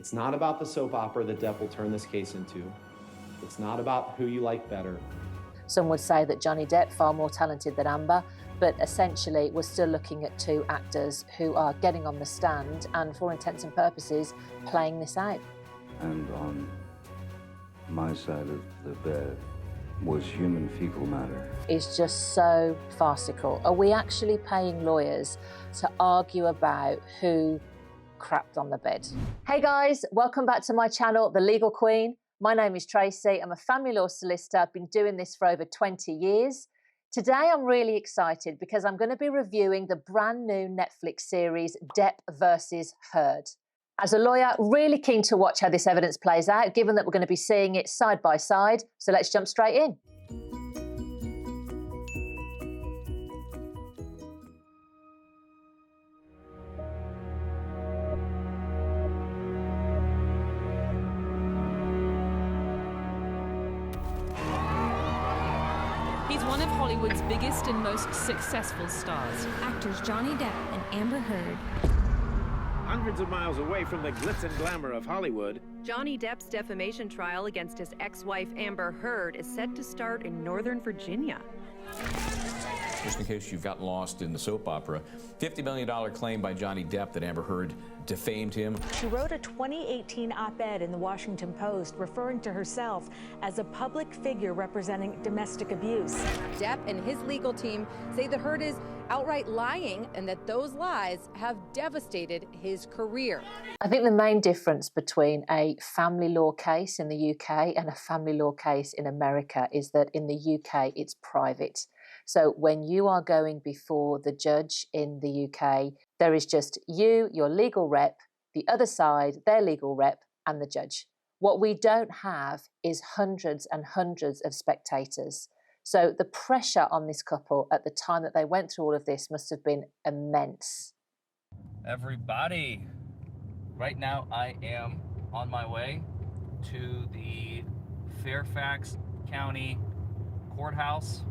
It's not about the soap opera that Depp will turn this case into. It's not about who you like better. Some would say that Johnny Depp, far more talented than Amber, but essentially we're still looking at two actors who are getting on the stand and, for intents and purposes, playing this out. And on my side of the bed was human fecal matter. It's just so farcical. Are we actually paying lawyers to argue about who crapped on the bed? Hey guys, welcome back to my channel, The Legal Queen. My name is Tracy. I'm a family law solicitor. I've been doing this for over 20 years. Today I'm really excited because I'm going to be reviewing the brand new Netflix series Depp V Heard. As a lawyer, really keen to watch how this evidence plays out, given that we're going to be seeing it side by side. So let's jump straight in. He's one of Hollywood's biggest and most successful stars. Actors Johnny Depp and Amber Heard. Hundreds of miles away from the glitz and glamour of Hollywood, Johnny Depp's defamation trial against his ex-wife Amber Heard is set to start in Northern Virginia. Just in case you've gotten lost in the soap opera, $50 million claim by Johnny Depp that Amber Heard defamed him. She wrote a 2018 op-ed in the Washington Post referring to herself as a public figure representing domestic abuse. Depp and his legal team say that Heard is outright lying and that those lies have devastated his career. I think the main difference between a family law case in the UK and a family law case in America is that in the UK it's private. So when you are going before the judge in the UK, there is just you, your legal rep, the other side, their legal rep, and the judge. What we don't have is hundreds and hundreds of spectators. So the pressure on this couple at the time that they went through all of this must have been immense. Everybody, right now I am on my way to the Fairfax County Courthouse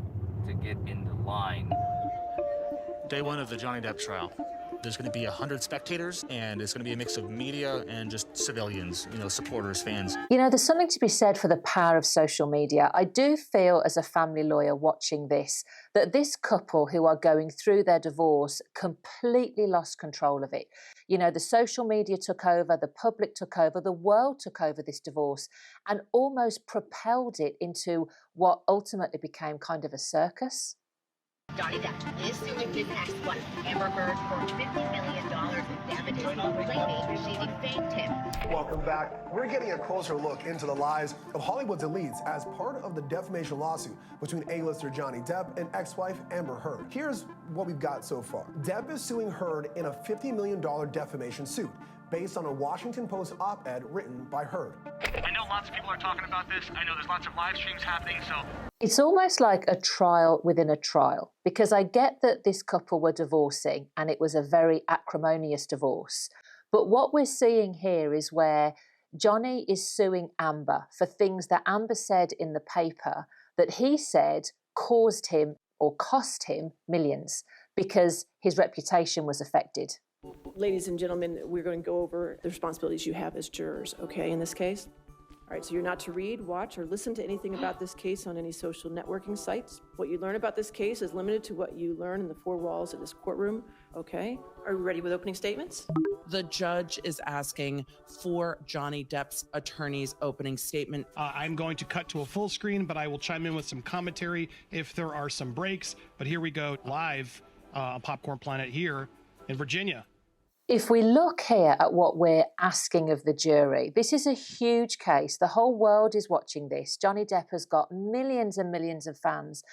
to get into line. Day one of the Johnny Depp trial. There's going to be 100 spectators, and it's going to be a mix of media and just civilians, supporters, fans. You know, there's something to be said for the power of social media. I do feel as a family lawyer watching this, that this couple who are going through their divorce completely lost control of it. You know, the social media took over, the public took over, the world took over this divorce and almost propelled it into what ultimately became kind of a circus. Johnny Depp is suing his ex-wife, Amber Heard, for $50 million in damages, claiming she defamed him. Welcome back. We're getting a closer look into the lives of Hollywood's elites as part of the defamation lawsuit between A-lister Johnny Depp and ex-wife Amber Heard. Here's what we've got so far. Depp is suing Heard in a $50 million defamation suit based on a Washington Post op-ed written by Heard. I know lots of people are talking about this. I know there's lots of live streams happening, so... It's almost like a trial within a trial, because I get that this couple were divorcing and it was a very acrimonious divorce. But what we're seeing here is where Johnny is suing Amber for things that Amber said in the paper that he said caused him or cost him millions because his reputation was affected. Ladies and gentlemen, we're going to go over the responsibilities you have as jurors, okay, in this case? All right, so you're not to read, watch, or listen to anything about this case on any social networking sites. What you learn about this case is limited to what you learn in the four walls of this courtroom, okay? Are we ready with opening statements? The judge is asking for Johnny Depp's attorney's opening statement. I'm going to cut to a full screen, but I will chime in with some commentary if there are some breaks. But here we go, live on Popcorn Planet here in Virginia. If we look here at what we're asking of the jury, this is a huge case. The whole world is watching this. Johnny Depp has got millions and millions of fans.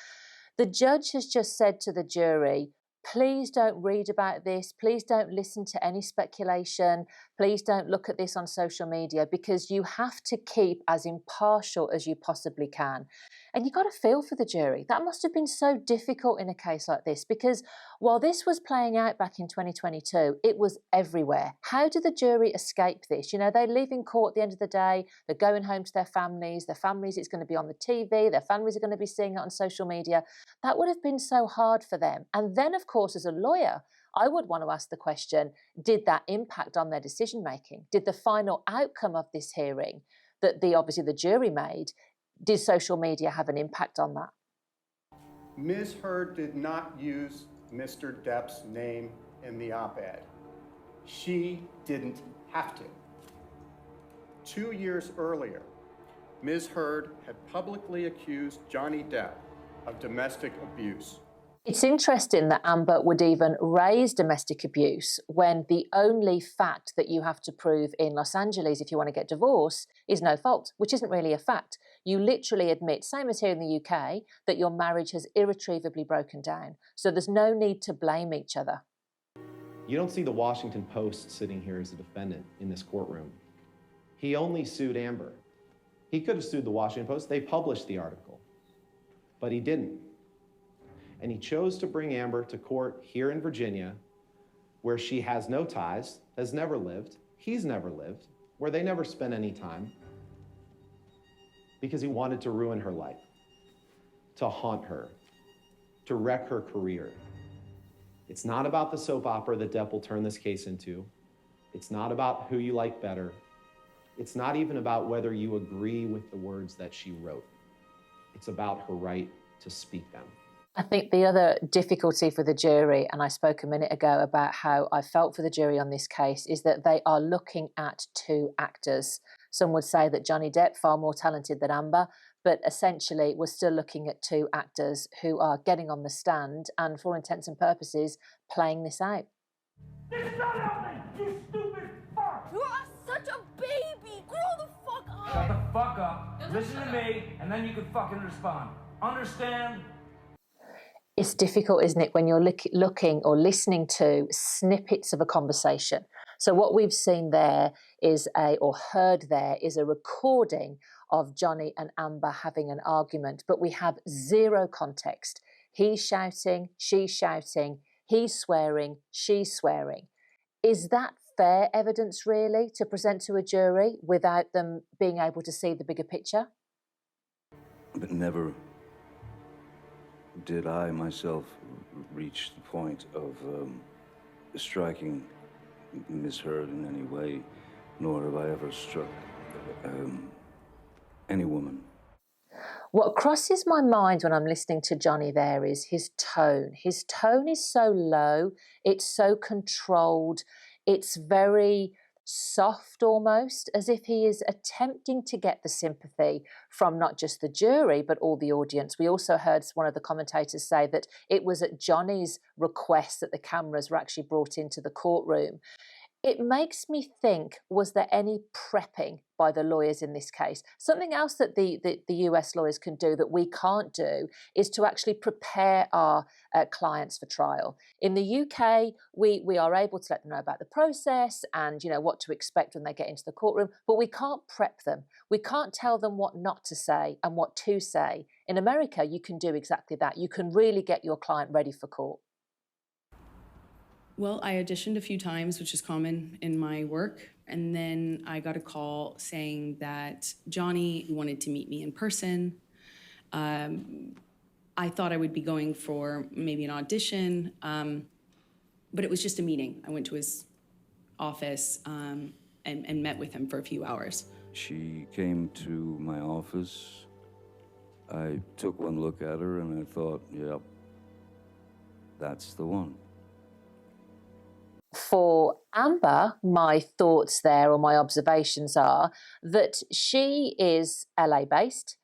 The judge has just said to the jury, please don't read about this. Please don't listen to any speculation. Please don't look at this on social media because you have to keep as impartial as you possibly can. And you got to feel for the jury. That must have been so difficult in a case like this because while this was playing out back in 2022, it was everywhere. How did the jury escape this? You know, they live in court at the end of the day. They're going home to their families. Their families, it's going to be on the TV. Their families are going to be seeing it on social media. That would have been so hard for them. And then, of course, as a lawyer, I would want to ask the question, did that impact on their decision making? Did the final outcome of this hearing that obviously the jury made, did social media have an impact on that? Ms. Heard did not use Mr. Depp's name in the op-ed. She didn't have to. 2 years earlier, Ms. Heard had publicly accused Johnny Depp of domestic abuse. It's interesting that Amber would even raise domestic abuse when the only fact that you have to prove in Los Angeles if you want to get divorced is no fault, which isn't really a fact. You literally admit, same as here in the UK, that your marriage has irretrievably broken down. So there's no need to blame each other. You don't see the Washington Post sitting here as a defendant in this courtroom. He only sued Amber. He could have sued the Washington Post. They published the article, but he didn't. And he chose to bring Amber to court here in Virginia, where she has no ties, has never lived, he's never lived, where they never spent any time, because he wanted to ruin her life, to haunt her, to wreck her career. It's not about the soap opera that Depp will turn this case into. It's not about who you like better. It's not even about whether you agree with the words that she wrote. It's about her right to speak them. I think the other difficulty for the jury, and I spoke a minute ago about how I felt for the jury on this case, is that they are looking at two actors. Some would say that Johnny Depp, far more talented than Amber, but essentially we're still looking at two actors who are getting on the stand and, for all intents and purposes, playing this out. It's not happening, you stupid fuck! You are such a baby! Grow the fuck up! Shut the fuck up, listen to me, and then you can fucking respond. Understand? It's difficult, isn't it, when you're looking or listening to snippets of a conversation. So what we've seen there is or heard there is a recording of Johnny and Amber having an argument, but we have zero context. He's shouting, she's shouting, he's swearing, she's swearing. Is that fair evidence, really, to present to a jury without them being able to see the bigger picture? But never did I myself reach the point of striking Ms. Heard in any way, nor have I ever struck any woman. What crosses my mind when I'm listening to Johnny there is his tone. His tone is so low, it's so controlled, it's very soft almost, as if he is attempting to get the sympathy from not just the jury, but all the audience. We also heard one of the commentators say that it was at Johnny's request that the cameras were actually brought into the courtroom. It makes me think, was there any prepping by the lawyers in this case? Something else that the US lawyers can do that we can't do is to actually prepare our clients for trial. In the UK, we are able to let them know about the process and, you know, what to expect when they get into the courtroom, but we can't prep them. We can't tell them what not to say and what to say. In America, you can do exactly that. You can really get your client ready for court. Well, I auditioned a few times, which is common in my work. And then I got a call saying that Johnny wanted to meet me in person. I thought I would be going for maybe an audition, but it was just a meeting. I went to his office and met with him for a few hours. She came to my office. I took one look at her and I thought, yep, that's the one. For Amber, my thoughts there or my observations are that she is LA-based.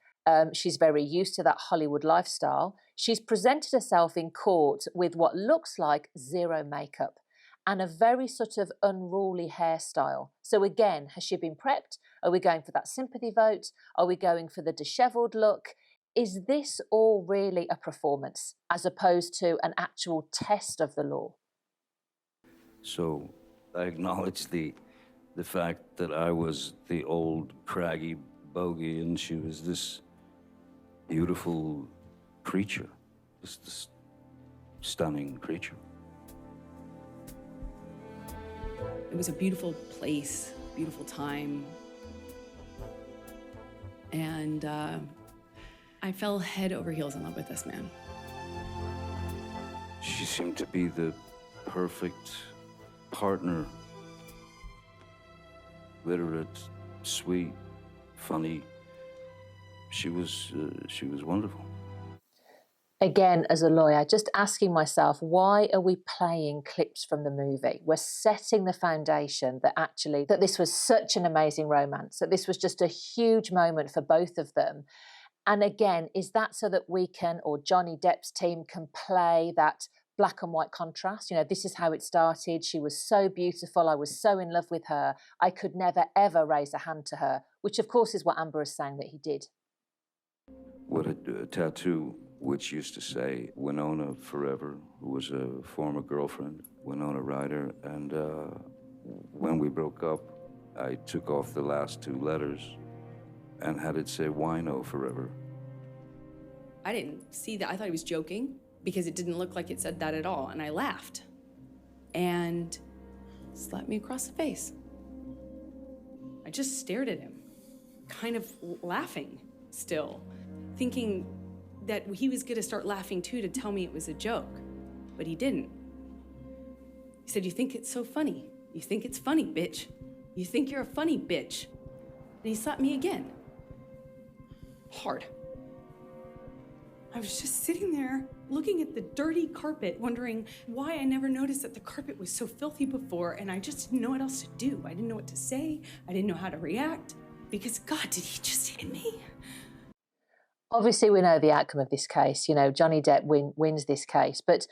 She's very used to that Hollywood lifestyle. She's presented herself in court with what looks like zero makeup and a very sort of unruly hairstyle. So again, has she been prepped? Are we going for that sympathy vote? Are we going for the dishevelled look? Is this all really a performance as opposed to an actual test of the law? So I acknowledge the fact that I was the old craggy bogey and she was this beautiful creature, just this stunning creature. It was a beautiful place, beautiful time. And I fell head over heels in love with this man. She seemed to be the perfect partner. Literate, sweet, funny. She was wonderful. Again, as a lawyer, just asking myself, why are we playing clips from the movie? We're setting the foundation that actually, that this was such an amazing romance, that this was just a huge moment for both of them. And again, is that so that we can, or Johnny Depp's team can play that black and white contrast? You know, this is how it started. She was so beautiful. I was so in love with her. I could never, ever raise a hand to her, which of course is what Amber is saying that he did. What a tattoo, which used to say Winona Forever, who was a former girlfriend, Winona Ryder. And when we broke up, I took off the last two letters and had it say Wino Forever. I didn't see that. I thought he was joking because it didn't look like it said that at all. And I laughed and slapped me across the face. I just stared at him, kind of laughing still, thinking that he was gonna start laughing too to tell me it was a joke, but he didn't. He said, "You think it's so funny? You think it's funny, bitch? You think you're a funny bitch?" And he slapped me again. Hard. I was just sitting there looking at the dirty carpet, wondering why I never noticed that the carpet was so filthy before, and I just didn't know what else to do. I didn't know what to say. I didn't know how to react, because God, did he just hit me? Obviously, we know the outcome of this case. You know, Johnny Depp wins this case. But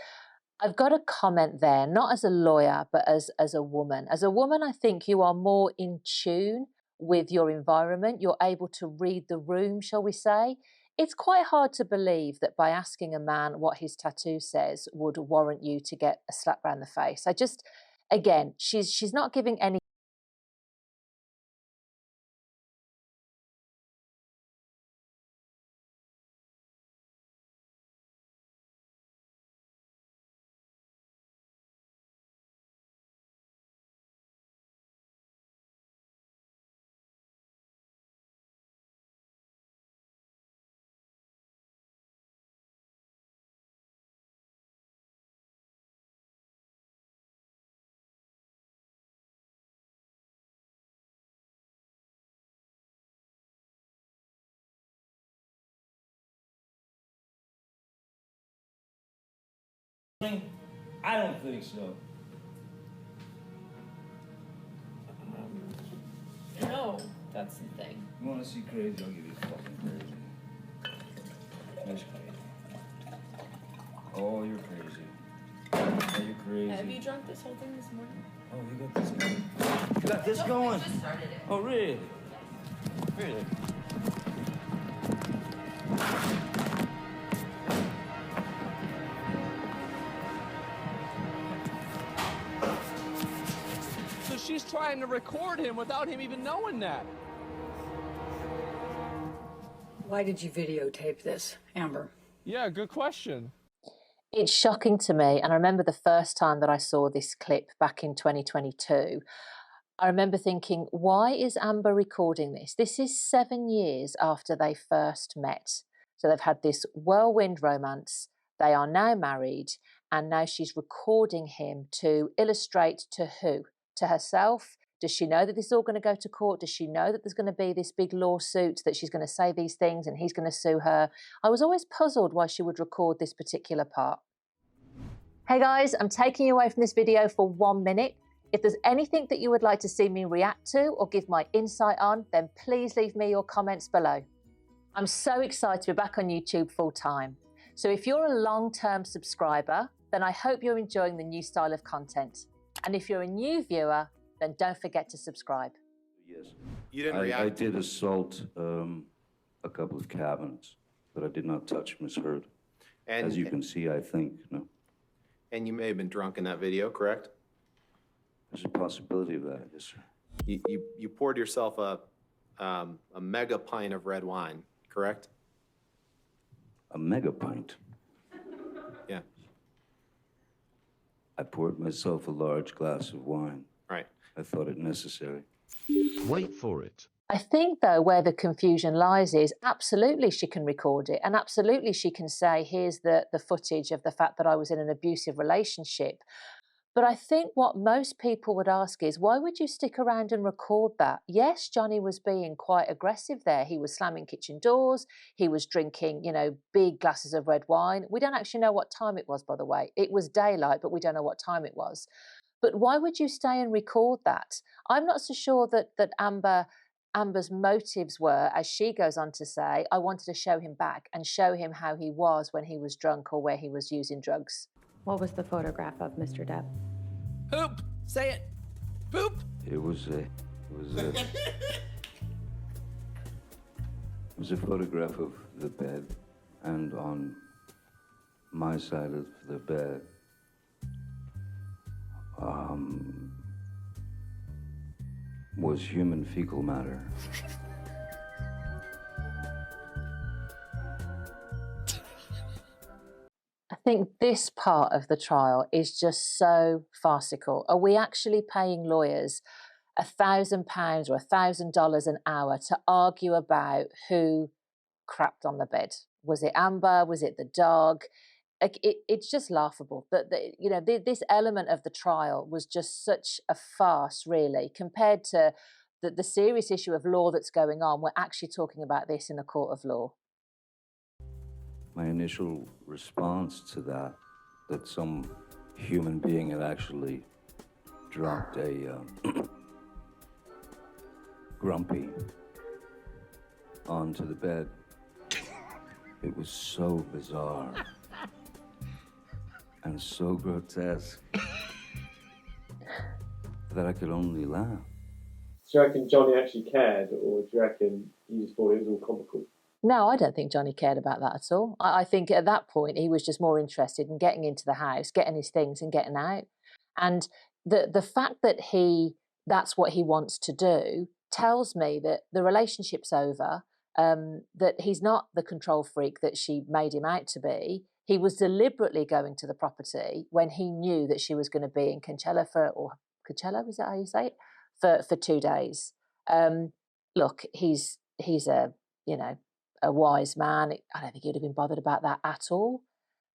I've got a comment there, not as a lawyer, but as a woman. As a woman, I think you are more in tune with your environment. You're able to read the room, shall we say. It's quite hard to believe that by asking a man what his tattoo says would warrant you to get a slap round the face. I just, again, she's not giving any I don't think so. No, that's the thing. You want to see crazy? I'll give you fucking crazy. That's crazy. Oh, you're crazy. Oh, you're crazy. Have you drunk this whole thing this morning? Oh, you got this going. You got this going? I just started it. Oh, really? Really? So she's trying to record him without him even knowing that. Why did you videotape this, Amber? Yeah, good question. It's shocking to me, and I remember the first time that I saw this clip back in 2022, I remember thinking, why is Amber recording this? This is 7 years after they first met. So they've had this whirlwind romance, they are now married, and now she's recording him to illustrate to who? To herself? Does she know that this is all going to go to court? Does she know that there's going to be this big lawsuit, that she's going to say these things and he's going to sue her? I was always puzzled why she would record this particular part. Hey guys, I'm taking you away from this video for 1 minute. If there's anything that you would like to see me react to or give my insight on, then please leave me your comments below. I'm so excited to be back on YouTube full time. So if you're a long-term subscriber, then I hope you're enjoying the new style of content. And if you're a new viewer, then don't forget to subscribe. Yes. You didn't I react. did assault a couple of cabinets, but I did not touch Miss Heard. And, as you can see, I think, no. And you may have been drunk in that video, correct? There's a possibility of that, yes, sir. You poured yourself a mega pint of red wine, correct? A mega pint? Yeah. I poured myself a large glass of wine. Right. I thought it necessary. Wait for it. I think, though, where the confusion lies is absolutely she can record it, and absolutely she can say, here's the footage of the fact that I was in an abusive relationship. But I think what most people would ask is, why would you stick around and record that? Yes, Johnny was being quite aggressive there. He was slamming kitchen doors. He was drinking, big glasses of red wine. We don't actually know what time it was, by the way. It was daylight, but we don't know what time it was. But why would you stay and record that? I'm not so sure that Amber's motives were, as she goes on to say, I wanted to show him back and show him how he was when he was drunk or where he was using drugs. What was the photograph of Mr. Depp? Poop! Say it! Poop! It was a photograph of the bed, and on my side of the bed, was human fecal matter. I think this part of the trial is just so farcical. Are we actually paying lawyers £1,000 or $1,000 an hour to argue about who crapped on the bed? Was it Amber? Was it the dog? It's just laughable that this element of the trial was just such a farce, really, compared to the serious issue of law that's going on. We're actually talking about this in a court of law. My initial response to that some human being had actually dropped a grumpy onto the bed. It was so bizarre and so grotesque that I could only laugh. Do you reckon Johnny actually cared, or do you reckon he just thought it was all comical? No, I don't think Johnny cared about that at all. I think at that point he was just more interested in getting into the house, getting his things and getting out. And the fact that that's what he wants to do tells me that the relationship's over, that he's not the control freak that she made him out to be. He was deliberately going to the property when he knew that she was going to be in Coachella Coachella, is that how you say it? For 2 days. Look, he's a wise man. I don't think he'd have been bothered about that at all.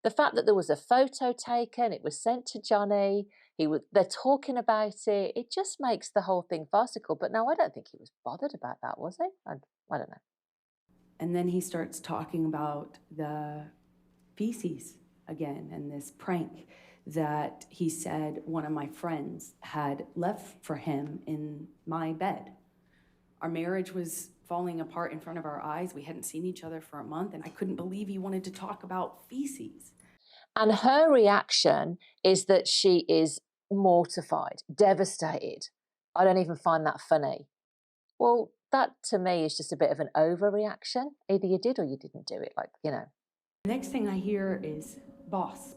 The fact that there was a photo taken, it was sent to Johnny, they're talking about it, it just makes the whole thing farcical. But no, I don't think he was bothered about that, was he? I don't know. And then he starts talking about the feces again and this prank that he said one of my friends had left for him in my bed. Our marriage was falling apart in front of our eyes. We hadn't seen each other for a month, and I couldn't believe he wanted to talk about feces. And her reaction is that she is mortified, devastated. I don't even find that funny. Well, that to me is just a bit of an overreaction. Either you did or you didn't do it, The next thing I hear is boss.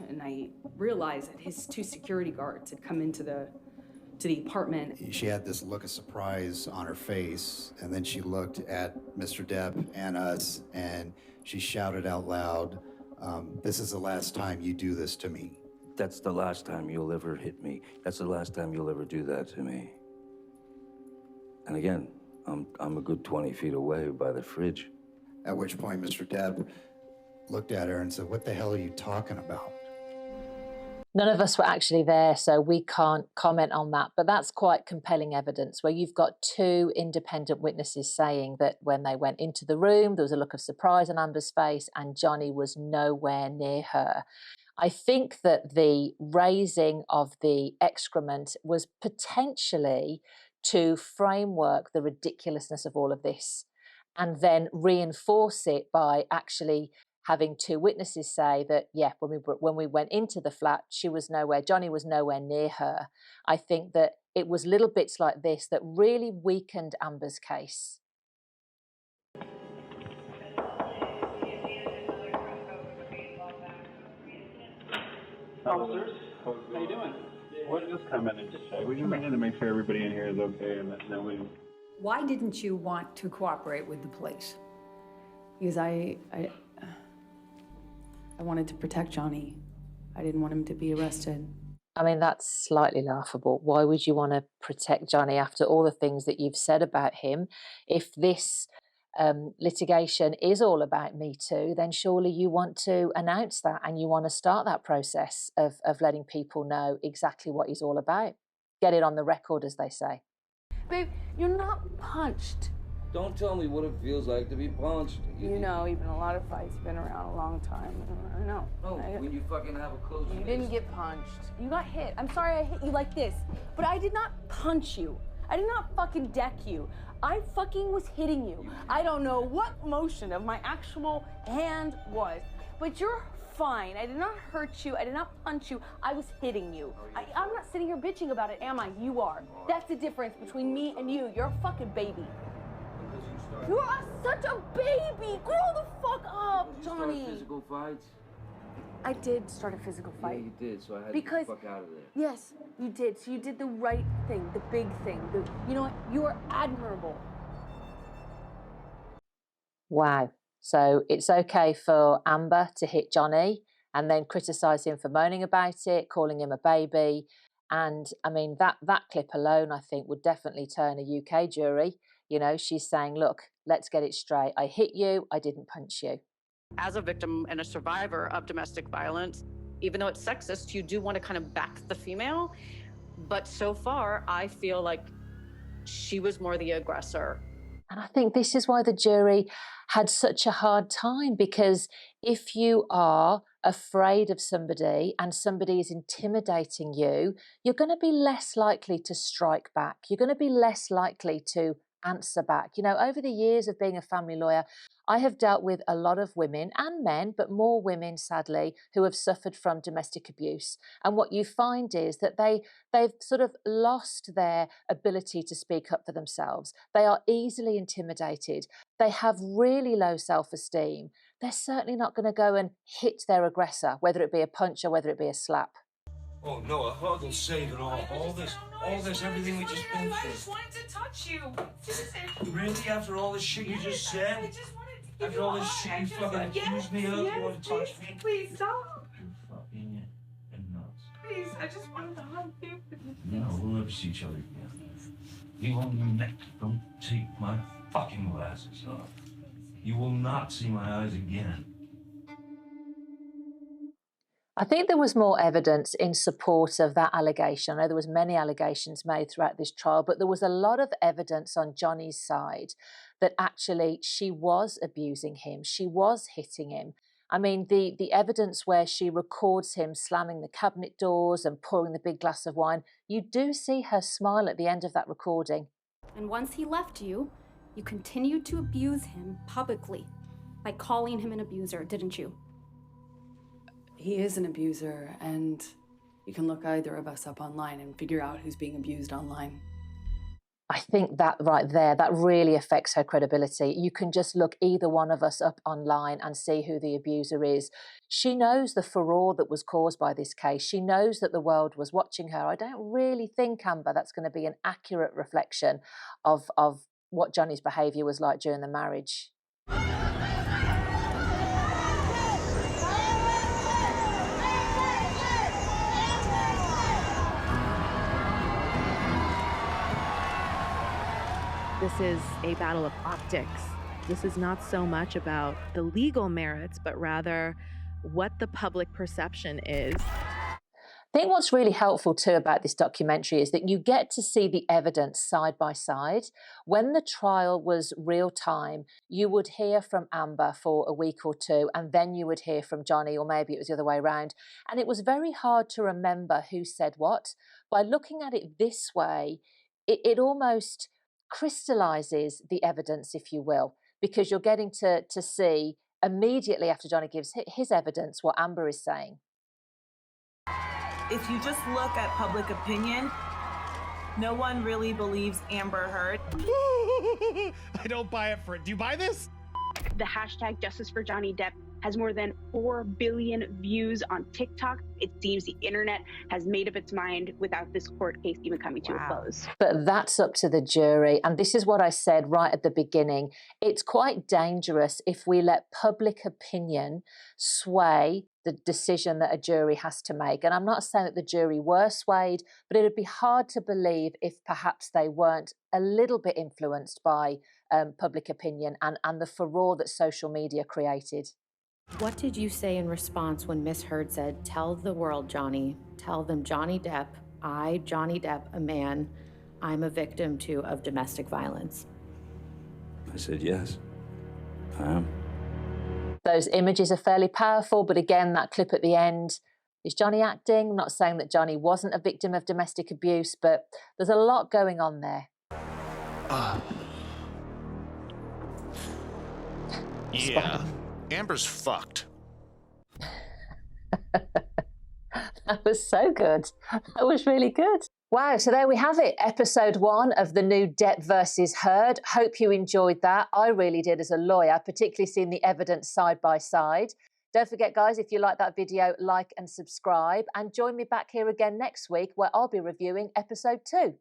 And I realize that his 2 security guards had come into the apartment. She had this look of surprise on her face, and then she looked at Mr. Depp and us, and she shouted out loud, "This is the last time you do this to me." That's the last time you'll ever hit me. That's the last time you'll ever do that to me. And again, I'm a good 20 feet away by the fridge. At which point Mr. Depp looked at her and said, "What the hell are you talking about?" None of us were actually there, so we can't comment on that. But that's quite compelling evidence where you've got 2 independent witnesses saying that when they went into the room, there was a look of surprise on Amber's face and Johnny was nowhere near her. I think that the raising of the excrement was potentially to framework the ridiculousness of all of this and then reinforce it by actually having 2 witnesses say that, yeah, when we went into the flat, Johnny was nowhere near her. I think that it was little bits like this that really weakened Amber's case. Officers, how you doing? We're just coming in to check. We just went in to make sure everybody in here is okay, and then we... Why didn't you want to cooperate with the police? Because I wanted to protect Johnny. I didn't want him to be arrested. I mean, that's slightly laughable. Why would you want to protect Johnny after all the things that you've said about him? If this litigation is all about Me Too, then surely you want to announce that and you want to start that process of letting people know exactly what he's all about. Get it on the record, as they say. Babe, you're not punched. Don't tell me what it feels like to be punched. You know, even a lot of fights, been around a long time. I know. Oh, when you fucking have a close You didn't get punched. You got hit. I'm sorry I hit you like this, but I did not punch you. I did not fucking deck you. I fucking was hitting you. I don't know what motion of my actual hand was, but you're fine. I did not hurt you. I did not punch you. I was hitting you. I'm not sitting here bitching about it, am I? You are. That's the difference between me and you. You're a fucking baby. You are such a baby. Grow the fuck up, Johnny. Start physical fights? I did start a physical fight. Yeah, you did, so I had to Because get the fuck out of there. yes, you did. So you did the right thing, the big thing. You know what? You are admirable. Wow. So it's okay for Amber to hit Johnny and then criticise him for moaning about it, calling him a baby. And I mean, that clip alone, I think, would definitely turn a UK jury. You know, she's saying, look, let's get it straight. I hit you. I didn't punch you. As a victim and a survivor of domestic violence, even though it's sexist, you do want to kind of back the female. But so far, I feel like she was more the aggressor. And I think this is why the jury had such a hard time, because if you are afraid of somebody and somebody is intimidating you, you're going to be less likely to strike back. You're going to be less likely to answer back. You know, over the years of being a family lawyer, I have dealt with a lot of women and men, but more women, sadly, who have suffered from domestic abuse. And what you find is that they've sort of lost their ability to speak up for themselves. They are easily intimidated. They have really low self-esteem. They're certainly not going to go and hit their aggressor, whether it be a punch or whether it be a slap. Oh no, a hug will save it all. All this, everything we just been through. I just wanted to touch you. Really? After all this shit you just said? I just wanted to give After all this shit you fucking accused me of? You want to touch me? Please stop. You're fucking nuts. Please, I just wanted to hug you. No, we'll never see each other again. You won't don't take my fucking glasses off. You will not see my eyes again. I think there was more evidence in support of that allegation. I know there was many allegations made throughout this trial, but there was a lot of evidence on Johnny's side that actually she was abusing him. She was hitting him. I mean, the evidence where she records him slamming the cabinet doors and pouring the big glass of wine, you do see her smile at the end of that recording. And once he left you, you continued to abuse him publicly by calling him an abuser, didn't you? He is an abuser, and you can look either of us up online and figure out who's being abused online. I think that right there, that really affects her credibility. You can just look either one of us up online and see who the abuser is. She knows the furore that was caused by this case. She knows that the world was watching her. I don't really think, Amber, that's going to be an accurate reflection of what Johnny's behaviour was like during the marriage. This is a battle of optics. This is not so much about the legal merits, but rather what the public perception is. I think what's really helpful too about this documentary is that you get to see the evidence side by side. When the trial was real time, you would hear from Amber for a week or two, and then you would hear from Johnny, or maybe it was the other way around. And it was very hard to remember who said what. By looking at it this way, it almost crystallizes the evidence, if you will, because you're getting to see immediately after Johnny gives his evidence what Amber is saying. If you just look at public opinion, no one really believes Amber Heard. I don't buy it for it. Do you buy this? The hashtag Justice for Johnny Depp has more than 4 billion views on TikTok. It seems the internet has made up its mind without this court case even coming to a close. But that's up to the jury. And this is what I said right at the beginning. It's quite dangerous if we let public opinion sway the decision that a jury has to make. And I'm not saying that the jury were swayed, but it would be hard to believe if perhaps they weren't a little bit influenced by public opinion and the furore that social media created. What did you say in response when Miss Heard said, "Tell the world, Johnny, tell them Johnny Depp, I, Johnny Depp, a man, I'm a victim too of domestic violence"? I said, yes, I am. Those images are fairly powerful, but again, that clip at the end, is Johnny acting? I'm not saying that Johnny wasn't a victim of domestic abuse, but there's a lot going on there. Yeah, Amber's fucked. That was so good. That was really good. Wow, so there we have it. Episode 1 of the new Depp versus Heard. Hope you enjoyed that. I really did as a lawyer, particularly seeing the evidence side by side. Don't forget, guys, if you like that video, like and subscribe. And join me back here again next week where I'll be reviewing episode 2.